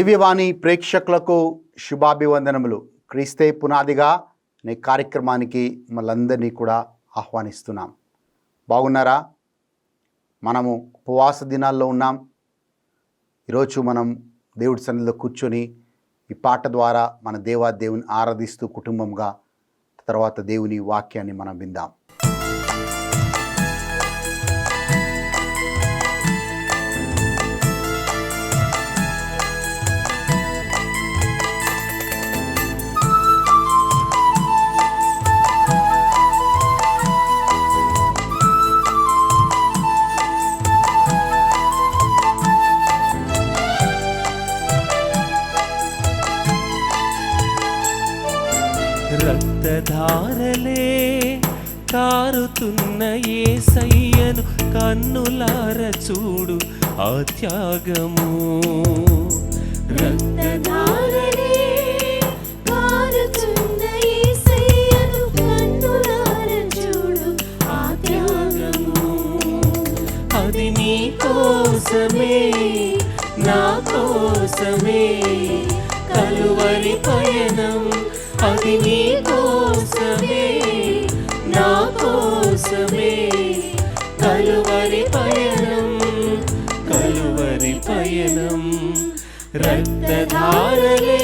దివ్యవాణి ప్రేక్షకులకు శుభాభివందనములు. క్రీస్తే పునాదిగా అనే కార్యక్రమానికి మనందరినీ కూడా ఆహ్వానిస్తున్నాం. బాగున్నారా? మనము ఉపవాస దినాల్లో ఉన్నాం. ఈరోజు మనం దేవుడి సన్నిధిలో కూర్చొని ఈ పాట ద్వారా మన దేవుని ఆరాధిస్తూ కుటుంబంగా తర్వాత దేవుని వాక్యాన్ని మనం విందాం. రక్తధారలే కారుతున్న యేసయ్యను కన్నులార చూడు ఆ త్యాగము. రక్తధారలే కారుతున్న యేసయ్యను కన్నులార చూడు ఆ త్యాగము. అది నీ కోసమే నా కోసమే కలువరి పయనం. అది నీ కోసమే నా కోసమే కలువరి పయనం, కలువరి పయనం. రక్తధారలే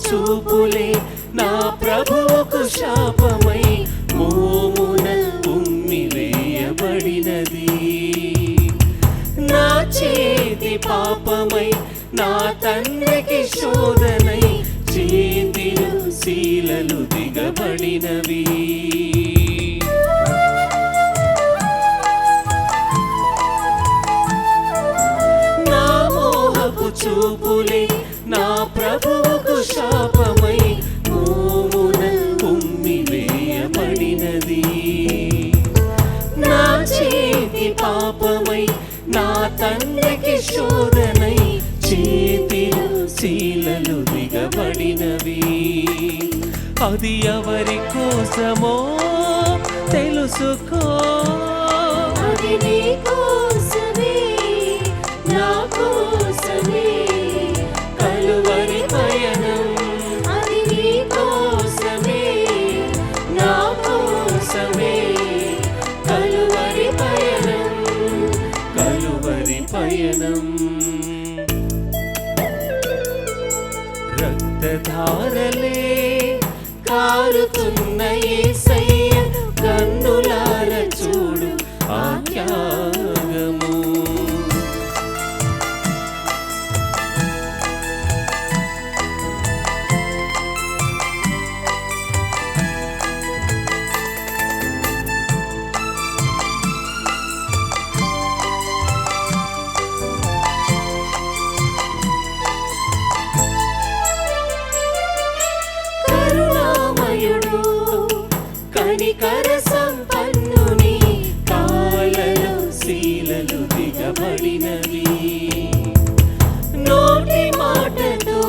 చూపులే నా ప్రభువుకు శాపమై మోమున ఉమ్మి వేయబడినది. నా చేతి పాపమై నా తండ్రికి శోధనై చేతిలో శీలలు దిగబడినవి. నా మోహపు చూపులే నా ప్రభువుకు శాపమై మోమున ఉమ్మి వేయబడినది. నా చేతి పాపమై నా తండ్రికి శోధనై చేతిలో శీలలు దిగబడినవి. అది ఎవరి కోసమో తెలుసుకో. అది నీ కోసమే నా కోసమే కలువరి పయనం. అది నీ కోసమే నా కోసమే కలువరి పయనం, కలువరి పయనం. రక్తధారలే కారుతున్న యేసయ్యను కన్నులార చూడు ఆ త్యాగము. కనికర సంపన్నుని కాళ్ళలో శీలలు దిగబడినవి. నోటి మాటతో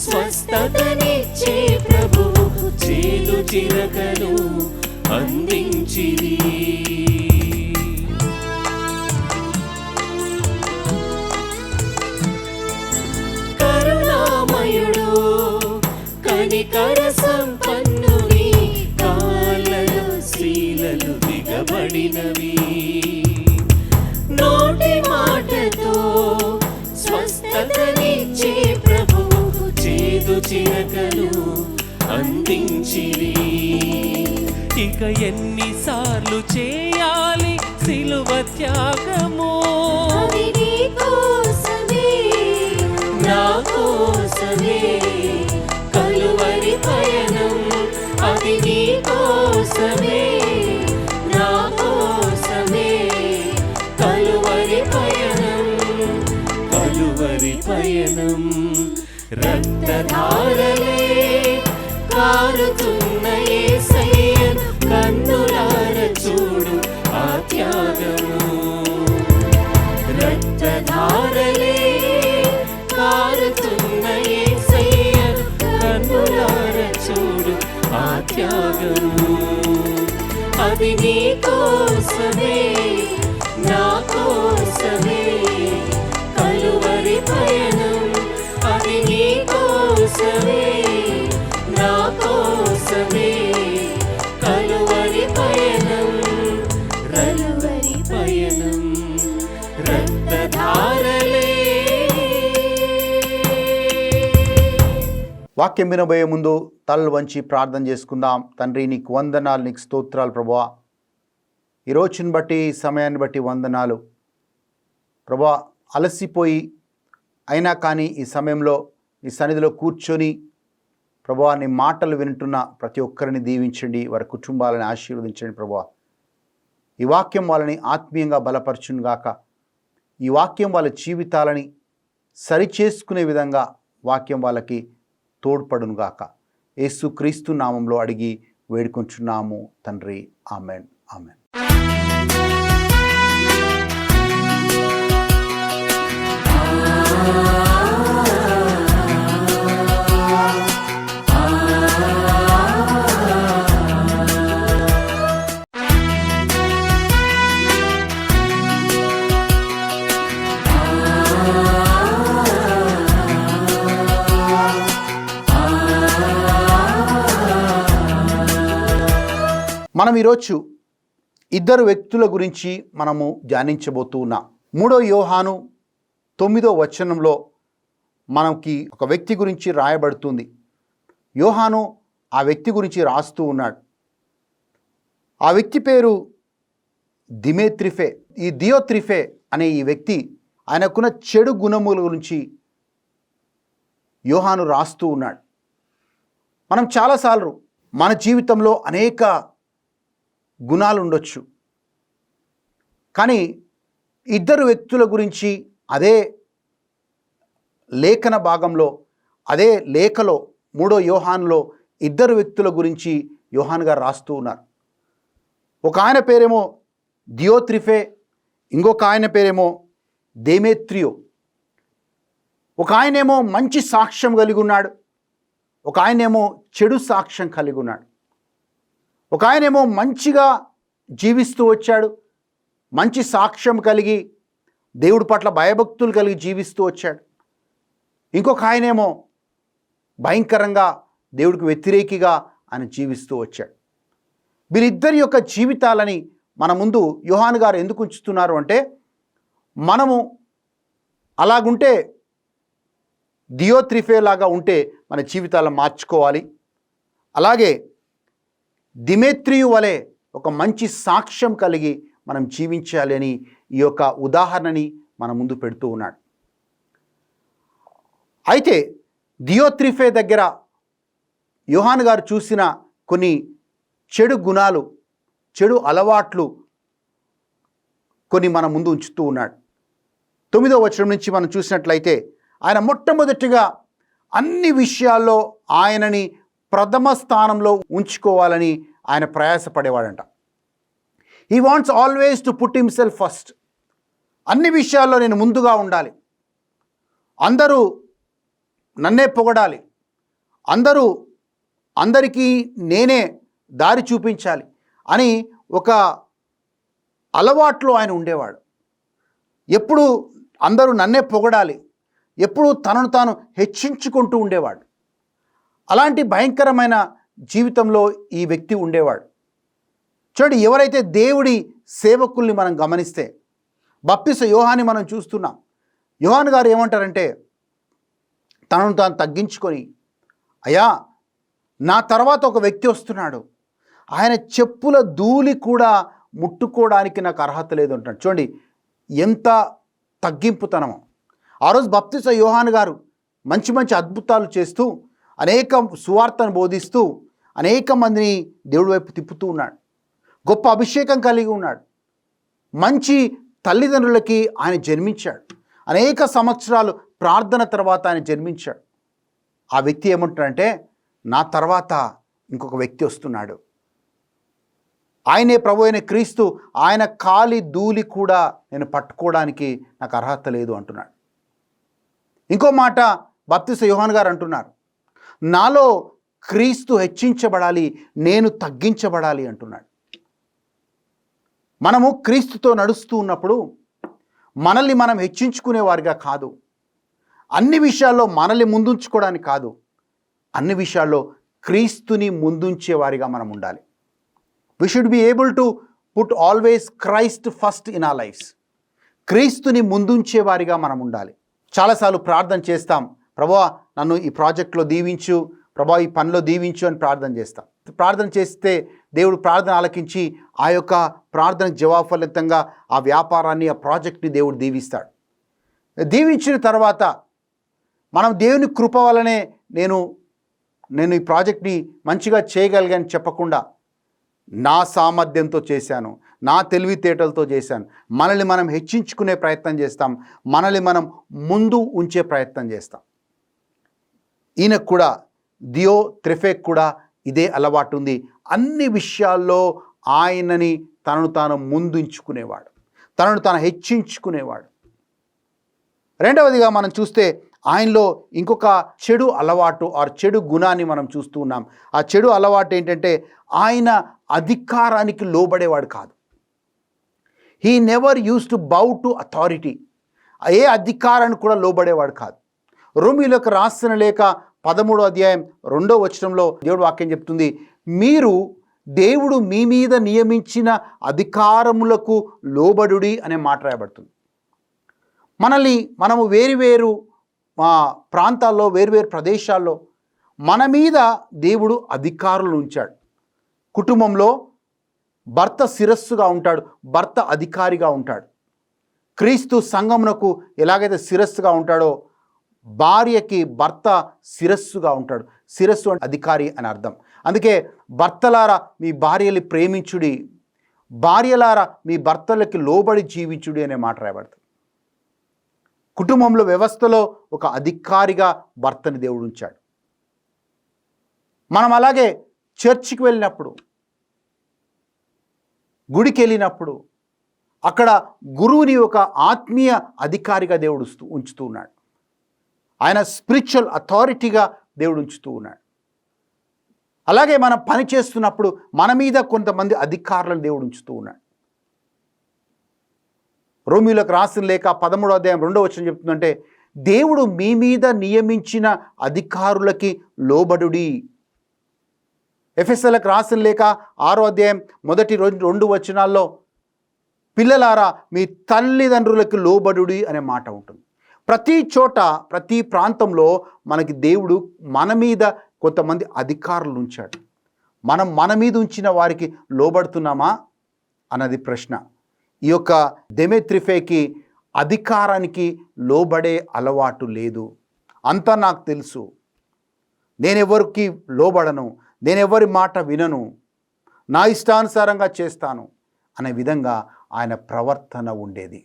స్వస్థతనిచ్చే ప్రభువు చేదు చిరకను అందించిరి. కరుణామయుడు కనికర సంపన్నుని శీలలు దిగబడినవి. నోటి మాటతో స్వస్థతనిచ్చే ప్రభువు చేదు చిరకను అందించిరి. ఇక ఎన్నిసార్లు చేయాలి సిలువ త్యాగము. అది నీ కోసమే నా కోసమే కలువరి పయనం. అది నీ కోసమే నా పయనం రక్తధారలే కారుతున్న యేసయ్యను కన్నులార చూడు ఆ త్యాగము రక్తధారలే కారుతున్న యేసయ్యను కన్నులార చూడు ఆ త్యాగము అది నీ కోసమే నా కోసమే కలువరి పయనం అది నీ కోసమే నా కోసమే కలువరి పయనం కలువరి పయనం రక్తధారలే. వాక్యం వినబోయే ముందు తలలు వంచి ప్రార్థన చేసుకుందాం. తండ్రి, నీకు వందనాలు, నీకు స్తోత్రాలు ప్రభువా. ఈ రోజుని బట్టి, ఈ సమయాన్ని బట్టి వందనాలు ప్రభువా. అలసిపోయి అయినా కానీ ఈ సమయంలో ఈ సన్నిధిలో కూర్చొని ప్రభువా నీ మాటలు వింటున్న ప్రతి ఒక్కరిని దీవించండి, వారి కుటుంబాలని ఆశీర్వదించండి ప్రభువా. ఈ వాక్యం వాళ్ళని ఆత్మీయంగా బలపరచును గాక. ఈ వాక్యం వాళ్ళ జీవితాలని సరిచేసుకునే విధంగా వాక్యం వాళ్ళకి తోడ్పడును గాక. యేసుక్రీస్తు నామంలో అడిగి వేడుకొంచున్నాము తండ్రి. Amen, amen. మనం ఈరోజు ఇద్దరు వ్యక్తుల గురించి మనము ధ్యానించబోతూ ఉన్నాం. 3 యోహాను 9వ వచనంలో మనకి ఒక వ్యక్తి గురించి రాయబడుతుంది. యోహాను ఆ వ్యక్తి గురించి రాస్తూ ఉన్నాడు. ఆ వ్యక్తి పేరు దిమేత్రిఫే. ఈ దియోత్రిఫే అనే ఈ వ్యక్తి ఆయనకున్న చెడు గుణముల గురించి యోహాను రాస్తూ ఉన్నాడు. మనం చాలాసార్లు మన జీవితంలో అనేక గుణాలు ఉండొచ్చు, కానీ ఇద్దరు వ్యక్తుల గురించి అదే లేఖన భాగంలో, అదే లేఖలో 3వ యోహానులో ఇద్దరు వ్యక్తుల గురించి యోహాను గారు రాస్తూ ఉన్నారు. ఒక ఆయన పేరేమో దియోత్రిఫే, ఇంకొక ఆయన పేరేమో దేమేత్రియో. ఒక ఆయనేమో మంచి సాక్ష్యం కలిగి ఉన్నాడు, ఒక ఆయనేమో చెడు సాక్ష్యం కలిగి ఉన్నాడు. ఒక ఆయనేమో మంచిగా జీవిస్తూ వచ్చాడు, మంచి సాక్ష్యం కలిగి దేవుడి పట్ల భయభక్తులు కలిగి జీవిస్తూ వచ్చాడు. ఇంకొక ఆయనేమో భయంకరంగా దేవుడికి వ్యతిరేకిగా ఆయన జీవిస్తూ వచ్చాడు. వీరిద్దరి యొక్క జీవితాలని మన ముందు యోహాను గారు ఎందుకు ఉంచుతున్నారు అంటే, మనము అలాగుంటే దియోత్రిఫే లాగా ఉంటే మన జీవితాలను మార్చుకోవాలి. అలాగే దిమేత్రియు వలె ఒక మంచి సాక్ష్యం కలిగి మనం జీవించాలి అని ఈ యొక్క ఉదాహరణని మన ముందు పెడుతూ ఉన్నాడు. అయితే దియోత్రిఫే దగ్గర యోహాను గారు చూసిన కొన్ని చెడు గుణాలు, చెడు అలవాట్లు కొన్ని మన ముందు ఉంచుతూ ఉన్నాడు. 9వ వచనం నుంచి మనం చూసినట్లయితే ఆయన మొట్టమొదటిగా అన్ని విషయాల్లో ఆయనని ప్రథమ స్థానంలో ఉంచుకోవాలని ఆయన ప్రయాసపడేవాడంట. He wants always to put himself first. అన్ని విషయాల్లో నేను ముందుగా ఉండాలి, అందరూ నన్నే పొగడాలి, అందరికీ నేనే దారి చూపించాలి అని ఒక అలవాట్లో ఆయన ఉండేవాడు. ఎప్పుడు అందరూ నన్నే పొగడాలి, ఎప్పుడు తనను తాను హెచ్చించుకుంటూ ఉండేవాడు. అలాంటి భయంకరమైన జీవితంలో ఈ వ్యక్తి ఉండేవాడు. చూడండి, ఎవరైతే దేవుడి సేవకుల్ని మనం గమనిస్తే, బప్తిస్మ యోహాన్ని మనం చూస్తున్నాం. యోహాను గారు ఏమంటారంటే, తనను తాను తగ్గించుకొని, అయ్యా నా తర్వాత ఒక వ్యక్తి వస్తున్నాడు, ఆయన చెప్పుల ధూళి కూడా ముట్టుకోవడానికి నాకు అర్హత లేదు అంటాడు. చూడండి ఎంత తగ్గింపుతనమో. ఆ రోజు బప్తిస్మ యోహాను గారు మంచి మంచి అద్భుతాలు చేస్తూ, అనేక సువార్తను బోధిస్తూ, అనేక మందిని దేవుడి వైపు తిప్పుతూ ఉన్నాడు. గొప్ప అభిషేకం కలిగి ఉన్నాడు. మంచి తల్లిదండ్రులకి ఆయన జన్మించాడు. అనేక సంవత్సరాలు ప్రార్థన తర్వాత ఆయన జన్మించాడు. ఆ వ్యక్తి ఏమంటాడంటే, నా తర్వాత ఇంకొక వ్యక్తి వస్తున్నాడు, ఆయనే ప్రభు అయిన క్రీస్తు, ఆయన కాలి ధూళి కూడా నేను పట్టుకోవడానికి నాకు అర్హత లేదు అంటున్నాడు. ఇంకో మాట బాప్తిస్మ యోహాను గారు అంటున్నారు, నాలో క్రీస్తు హెచ్చించబడాలి, నేను తగ్గించబడాలి అంటున్నాడు. మనము క్రీస్తుతో నడుస్తూ ఉన్నప్పుడు మనల్ని మనం హెచ్చించుకునేవారిగా కాదు, అన్ని విషయాల్లో మనల్ని ముందుంచుకోవడానికి కాదు, అన్ని విషయాల్లో క్రీస్తుని ముందుంచేవారిగా మనం ఉండాలి. We should be able to put always Christ first in our lives. క్రీస్తుని ముందుంచేవారిగా మనం ఉండాలి. చాలాసార్లు ప్రార్థన చేస్తాం, ప్రభువా నన్ను ఈ ప్రాజెక్ట్లో దీవించు, ప్రభువా ఈ పనిలో దీవించు అని ప్రార్థన చేస్తాం. ప్రార్థన చేస్తే దేవుడు ప్రార్థన ఆలకించి ఆ యొక్క ప్రార్థనకు జవాబు ఫలితంగా ఆ వ్యాపారాన్ని, ఆ ప్రాజెక్ట్ని దేవుడు దీవిస్తాడు. దీవించిన తర్వాత మనం దేవుని కృప వల్లనే నేను ఈ ప్రాజెక్ట్ని మంచిగా చేయగలిగాను చెప్పకుండా, నా సామర్థ్యంతో చేశాను, నా తెలివితేటలతో చేశాను, మనల్ని మనం హెచ్చించుకునే ప్రయత్నం చేస్తాం, మనల్ని మనం ముందు ఉంచే ప్రయత్నం చేస్తాం. ఈయనకు కూడా, దియో త్రెఫేక్ కూడా ఇదే అలవాటు ఉంది. అన్ని విషయాల్లో ఆయనని తనను తాను ముందుంచుకునేవాడు, తనను తాను హెచ్చించుకునేవాడు. రెండవదిగా మనం చూస్తే ఆయనలో ఇంకొక చెడు అలవాటు ఆర్ చెడు గుణాన్ని మనం చూస్తూ ఉన్నాం. ఆ చెడు అలవాటు ఏంటంటే, ఆయన అధికారానికి లోబడేవాడు కాదు. He never use to bow to authority. ఏ అధికారాన్ని కూడా లోబడేవాడు కాదు. రోమీయులకు రాసిన లేఖ 13వ అధ్యాయం 2వ వచనంలో దేవుడు వాక్యం చెప్తుంది, మీరు దేవుడు మీ మీద నియమించిన అధికారములకు లోబడుడి అనే మాట రాయబడుతుంది. మనము వేరు ప్రాంతాల్లో, వేరు ప్రదేశాల్లో మన మీద దేవుడు అధికారులు ఉంచాడు. కుటుంబంలో భర్త శిరస్సుగా ఉంటాడు, భర్త అధికారిగా ఉంటాడు. క్రీస్తు సంఘమునకు ఎలాగైతే శిరస్సుగా ఉంటాడో, భార్యకి భర్త శిరస్సుగా ఉంటాడు. శిరస్సు అంటే అధికారి అని అర్థం. అందుకే భర్తలారా మీ భార్యని ప్రేమించుడి, భార్యలారా మీ భర్తలకి లోబడి జీవించుడి అనే మాట రాయబడుతుంది. కుటుంబంలో వ్యవస్థలో ఒక అధికారిగా భర్తని దేవుడు ఉంచాడు. మనం అలాగే చర్చికి వెళ్ళినప్పుడు, గుడికి వెళ్ళినప్పుడు అక్కడ గురువుని ఒక ఆత్మీయ అధికారిగా దేవుడు ఉంచుతూ ఉన్నాడు. ఆయన స్పిరిచువల్ అథారిటీగా దేవుడు ఉంచుతూ ఉన్నాడు. అలాగే మనం పని చేస్తున్నప్పుడు మన మీద కొంతమంది అధికారులను దేవుడు ఉంచుతూ ఉన్నాడు. రోమీయులకు రాసిన లేఖ 13వ అధ్యాయం 2వ వచనం చెప్తుందంటే, దేవుడు మీ మీద నియమించిన అధికారులకి లోబడుడి. ఎఫెసీయులకు రాసిన లేఖ 6వ అధ్యాయం 1-2 వచనాల్లో, పిల్లలారా మీ తల్లిదండ్రులకు లోబడుడి అనే మాట ఉంటుంది. ప్రతి చోట, ప్రతి ప్రాంతంలో మనకి దేవుడు మన మీద కొంతమంది అధికారులు ఉంచాడు. మనం మన మీద ఉంచిన వారికి లోబడుతున్నామా అన్నది ప్రశ్న. ఈ యొక్క దెమెత్రిఫేకి అధికారానికి లోబడే అలవాటు లేదు. అంతా నాకు తెలుసు, నేనెవరికి లోబడను, నేనెవరి మాట వినను, నా ఇష్టానుసారంగా చేస్తాను అనే విధంగా ఆయన ప్రవర్తన ఉండేది.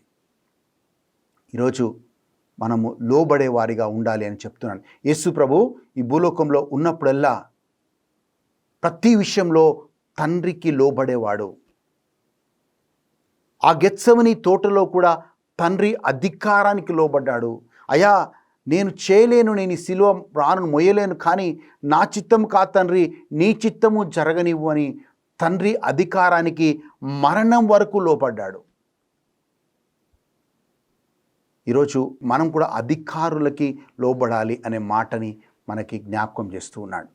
ఈరోజు మనము లోబడే వారిగా ఉండాలి అని చెప్తున్నాను. యేసు ప్రభు ఈ భూలోకంలో ఉన్నప్పుడల్లా ప్రతి విషయంలో తండ్రికి లోబడేవాడు. ఆ గెత్సెమనీ తోటలో కూడా తండ్రి అధికారానికి లోబడ్డాడు. అయ్యా నేను చేయలేను, నేను ఈ సిలువ రాను మొయ్యలేను, కానీ నా చిత్తము కా తండ్రి, నీ చిత్తము జరగనివ్వు అని తండ్రి అధికారానికి మరణం వరకు లోబడ్డాడు. ఈరోజు మనం కూడా అధికారులకి లోబడాలి అనే మాటని మనకి జ్ఞాపకం చేస్తూ ఉన్నాడు.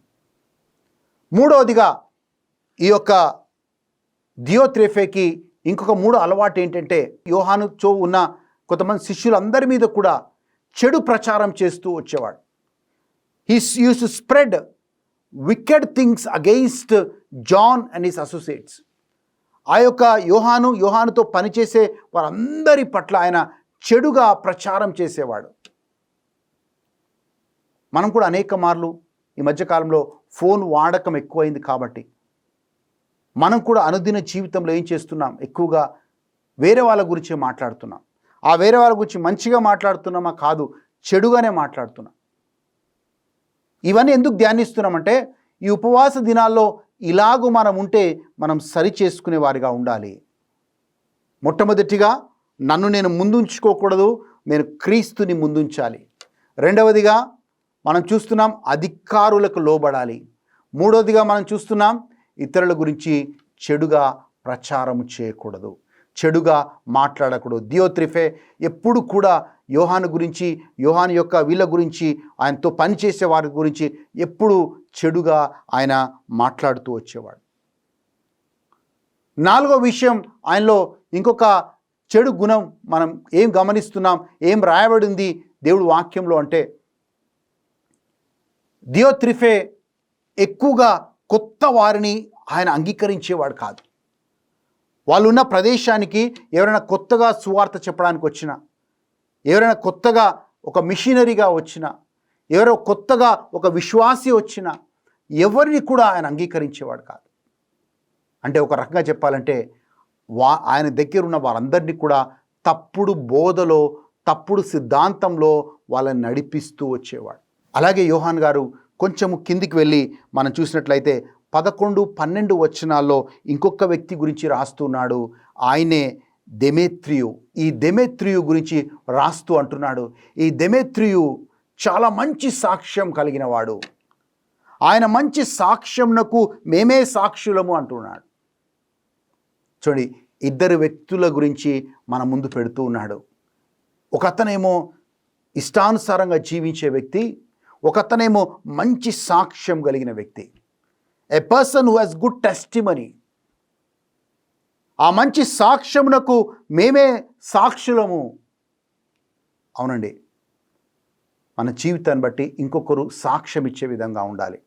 మూడవదిగా ఈ యొక్క దియోత్రెఫేకి ఇంకొక 3 అలవాటు ఏంటంటే, యోహానుతో ఉన్న కొంతమంది శిష్యులందరి మీద కూడా చెడు ప్రచారం చేస్తూ వచ్చేవాడు. He use to spread wicked things against John and his associates. ఆ యొక్క యోహానుతో పనిచేసే వారందరి పట్ల ఆయన చెడుగా ప్రచారం చేసేవాడు. మనం కూడా అనేక మార్లు ఈ మధ్యకాలంలో ఫోన్ వాడకం ఎక్కువైంది కాబట్టి మనం కూడా అనుదిన జీవితంలో ఏం చేస్తున్నాం, ఎక్కువగా వేరే వాళ్ళ గురించి మాట్లాడుతున్నాం. ఆ వేరే వాళ్ళ గురించి మంచిగా మాట్లాడుతున్నామా కాదు, చెడుగానే మాట్లాడుతున్నా. ఇవన్నీ ఎందుకు ధ్యానిస్తున్నామంటే ఈ ఉపవాస దినాల్లో ఇలాగూ మనం ఉంటే మనం సరి చేసుకునే వారిగా ఉండాలి. మొట్టమొదటిగా నన్ను నేను ముందుంచుకోకూడదు, నేను క్రీస్తుని ముందుంచాలి. రెండవదిగా మనం చూస్తున్నాం అధికారులకు లోబడాలి. మూడవదిగా మనం చూస్తున్నాం ఇతరుల గురించి చెడుగా ప్రచారం చేయకూడదు, చెడుగా మాట్లాడకూడదు. దియోత్రిఫే ఎప్పుడు కూడా యోహాను గురించి, యోహాను యొక్క వీళ్ళ గురించి, ఆయనతో పనిచేసే వారి గురించి ఎప్పుడు చెడుగా ఆయన మాట్లాడుతూ వచ్చేవాడు. నాలుగో విషయం, ఆయనలో ఇంకొక చెడు గుణం మనం ఏం గమనిస్తున్నాం, ఏం రాయబడింది దేవుడు వాక్యంలో అంటే, దియోత్రిఫే ఎక్కువగా కొత్త వారిని ఆయన అంగీకరించేవాడు కాదు. వాళ్ళు ఉన్న ప్రదేశానికి ఎవరైనా కొత్తగా సువార్త చెప్పడానికి వచ్చినా, ఎవరైనా కొత్తగా ఒక మిషనరీగా వచ్చినా, ఎవరో కొత్తగా ఒక విశ్వాసి వచ్చినా ఎవరిని కూడా ఆయన అంగీకరించేవాడు కాదు. అంటే ఒక రకంగా చెప్పాలంటే ఆయన దగ్గర ఉన్న వారందరినీ కూడా తప్పుడు బోధలో, తప్పుడు సిద్ధాంతంలో వాళ్ళని నడిపిస్తూ వచ్చేవాడు. అలాగే యోహాన్ గారు కొంచెము కిందికి వెళ్ళి మనం చూసినట్లయితే 11-12 వచనాల్లో ఇంకొక వ్యక్తి గురించి రాస్తున్నాడు. ఆయనే దెమేత్రియు. ఈ దెమేత్రియు గురించి రాస్తూ అంటున్నాడు, ఈ దెమేత్రియు చాలా మంచి సాక్ష్యం కలిగిన వాడు, ఆయన మంచి సాక్ష్యంనకు మేమే సాక్షులము అంటున్నాడు. చూడండి, ఇద్దరు వ్యక్తుల గురించి మన ముందు పెడుతూ ఉన్నాడు. ఒకతనేమో ఇష్టానుసారంగా జీవించే వ్యక్తి, ఒకతనేమో మంచి సాక్ష్యం కలిగిన వ్యక్తి. A person who has good testimony. ఆ మంచి సాక్ష్యమునకు మేమే సాక్షులము. అవునండి, మన జీవితాన్ని బట్టి ఇంకొకరు సాక్ష్యం ఇచ్చే విధంగా ఉండాలి.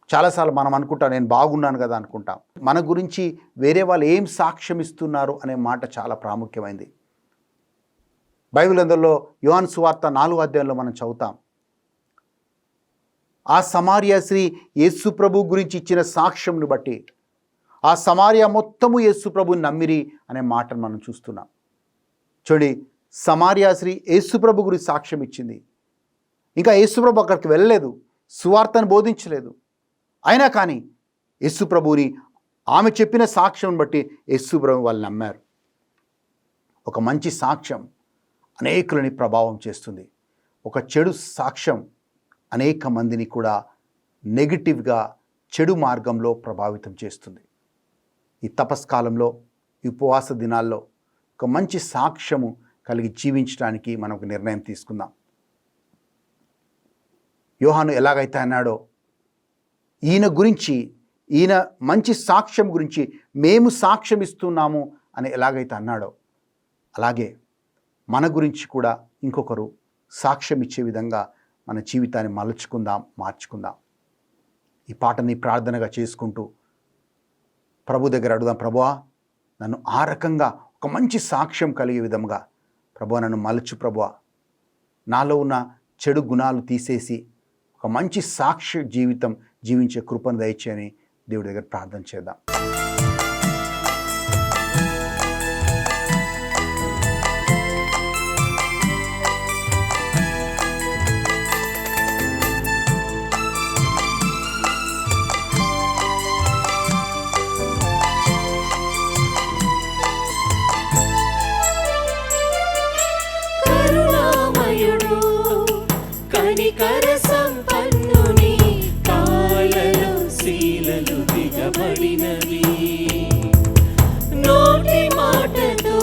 చాలాసార్లు మనం అనుకుంటాం, నేను బాగున్నాను కదా అనుకుంటాం. మన గురించి వేరే వాళ్ళు ఏం సాక్ష్యం ఇస్తున్నారు అనే మాట చాలా ప్రాముఖ్యమైంది. బైబిల్ అందులో యోహాను సువార్త 4వ అధ్యాయంలో మనం చదువుతాం. ఆ సమార్య స్త్రీ యేసు ప్రభు గురించి ఇచ్చిన సాక్ష్యంను బట్టి ఆ సమార్య మొత్తము యేసు ప్రభుని నమ్మిరి అనే మాటను మనం చూస్తున్నాం. చూడండి, సమార్య స్త్రీ యేసు ప్రభు గురించి సాక్ష్యం ఇచ్చింది. ఇంకా యేసు ప్రభు అక్కడికి వెళ్ళలేదు, సువార్తను బోధించలేదు. అయినా కానీ యేసు ప్రభుని ఆమె చెప్పిన సాక్ష్యం బట్టి యేసు ప్రభు వాళ్ళు నమ్మారు. ఒక మంచి సాక్ష్యం అనేకులని ప్రభావం చేస్తుంది. ఒక చెడు సాక్ష్యం అనేక మందిని కూడా నెగిటివ్గా, చెడు మార్గంలో ప్రభావితం చేస్తుంది. ఈ తపస్కాలంలో, ఈ ఉపవాస దినాల్లో ఒక మంచి సాక్ష్యము కలిగి జీవించడానికి మనం ఒక నిర్ణయం తీసుకుందాం. యోహాను ఎలాగైతే అన్నాడో, ఈయన గురించి, ఈయన మంచి సాక్ష్యం గురించి మేము సాక్ష్యం ఇస్తున్నాము అని ఎలాగైతే అన్నాడో, అలాగే మన గురించి కూడా ఇంకొకరు సాక్ష్యం ఇచ్చే విధంగా మన జీవితాన్ని మలుచుకుందాం, మార్చుకుందాం. ఈ పాటని ప్రార్థనగా చేసుకుంటూ ప్రభు దగ్గర అడుగుదాం, ప్రభువా నన్ను ఆ రకంగా ఒక మంచి సాక్ష్యం కలిగే విధంగా ప్రభువా నన్ను మలుచు, ప్రభువా నాలో ఉన్న చెడు గుణాలు తీసేసి ఒక మంచి సాక్ష్య జీవితం జీవించే కృపను దయచేయని దేవుడి దగ్గర ప్రార్థన చేద్దాం. కనికర సంపన్నుని కాళ్ళలో శీలలు దిగబడినవి, నోటి మాటతో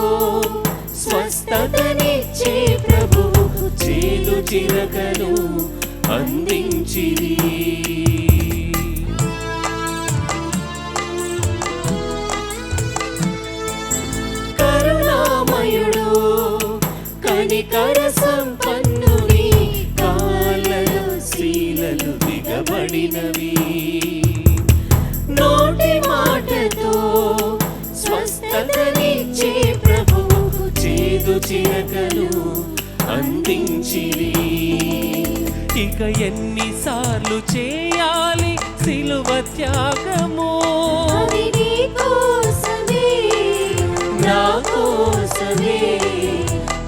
స్వస్థతనిచ్చే ప్రభువు చేదు చిరకను అందించిరి. కరుణామయుడు కనికర సంపన్నుని కాళ్ళలో శీలలు దిగబడినవి, నోటి మాటతో స్వస్థతనిచ్చే ప్రభువు చేదు చిరకను అందించిరి. ఇక ఎన్నిసార్లు చేయాలి సిలువ త్యాగము, అది నీ కోసమే నా కోసమే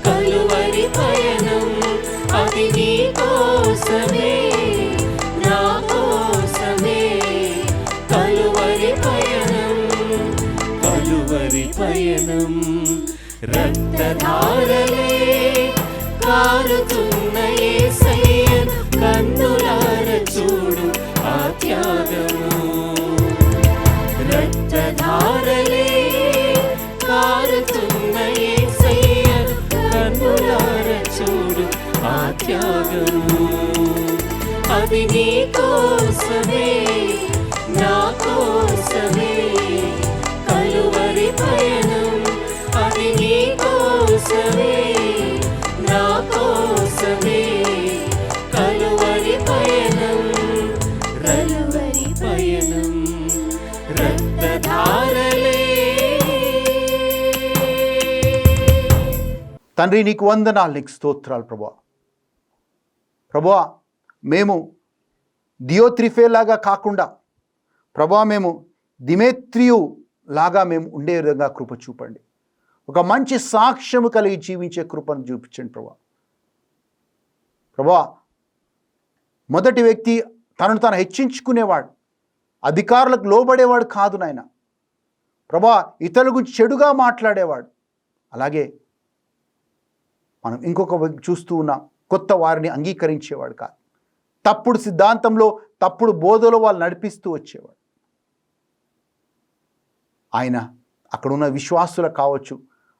కలువరి పయనం. అది నీ కోసమే నా కోసమే కలువరి పయనం కలువరి పయనం రక్తధారలే కారుతున్న యేసయ్యను కన్నులార చూడు ఆ త్యాగము రక్తధారలే కారుతున్న యేసయ్యను కన్నులార చూడు ఆ త్యాగము అది నీ కోసమే నా కోసమే కలువరి పయనం అది నీ కోసమే నా కోసమే కలువరి పయనం కలువరి పయనం రక్తధారలే. తండ్రి నీకు వందనాలు, నీకు స్తోత్రాలు ప్రభువా. ప్రభువా, మేము దియోత్రిఫేలాగా కాకుండా ప్రభువా మేము దిమేత్రియు లాగా మేము ఉండే విధంగా కృప చూపండి. ఒక మంచి సాక్ష్యము కలిగి జీవించే కృపను చూపించండి ప్రభువా. ప్రభువా, మొదటి వ్యక్తి తనను తాను హెచ్చించుకునేవాడు, అధికారులకు లోబడేవాడు కాదు నాయన. ప్రభువా, ఇతరుల గురించి చెడుగా మాట్లాడేవాడు. అలాగే మనం ఇంకొక చూస్తూ ఉన్నాం, కొత్త వారిని అంగీకరించేవాడు కాదు. తప్పుడు సిద్ధాంతంలో తప్పుడు బోధలో వాళ్ళు నడిపిస్తూ వచ్చేవాడు. ఆయన అక్కడున్న విశ్వాసులకు కావచ్చు,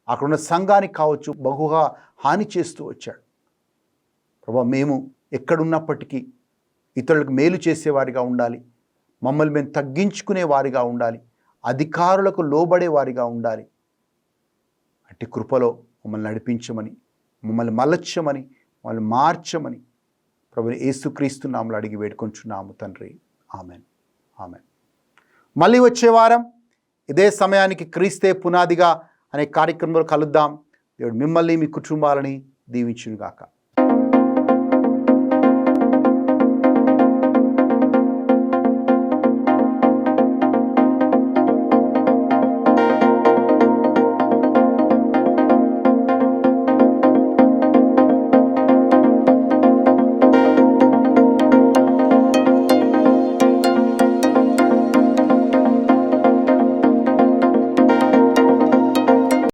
అక్కడున్న సంఘానికి కావచ్చు బహుగా హాని చేస్తూ వచ్చాడు. ప్రభా, మేము ఎక్కడున్నప్పటికీ ఇతరులకు మేలు చేసేవారిగా ఉండాలి, మమ్మల్ని మేము తగ్గించుకునే వారిగా ఉండాలి, అధికారులకు లోబడే వారిగా ఉండాలి. అట్టి కృపలో మమ్మల్ని నడిపించమని, మమ్మల్ని మలచమని, మమ్మల్ని మార్చమని ప్రభు యేసుక్రీస్తు నామములో అడిగి వేడుకొంచున్నాము తండ్రి. Amen, amen. మళ్ళీ వచ్చే వారం ఇదే సమయానికి క్రీస్తే పునాదిగా అనే కార్యక్రమంలో కలుద్దాం. దేవుడు మిమ్మల్ని మీ కుటుంబాలని దీవించును గాక.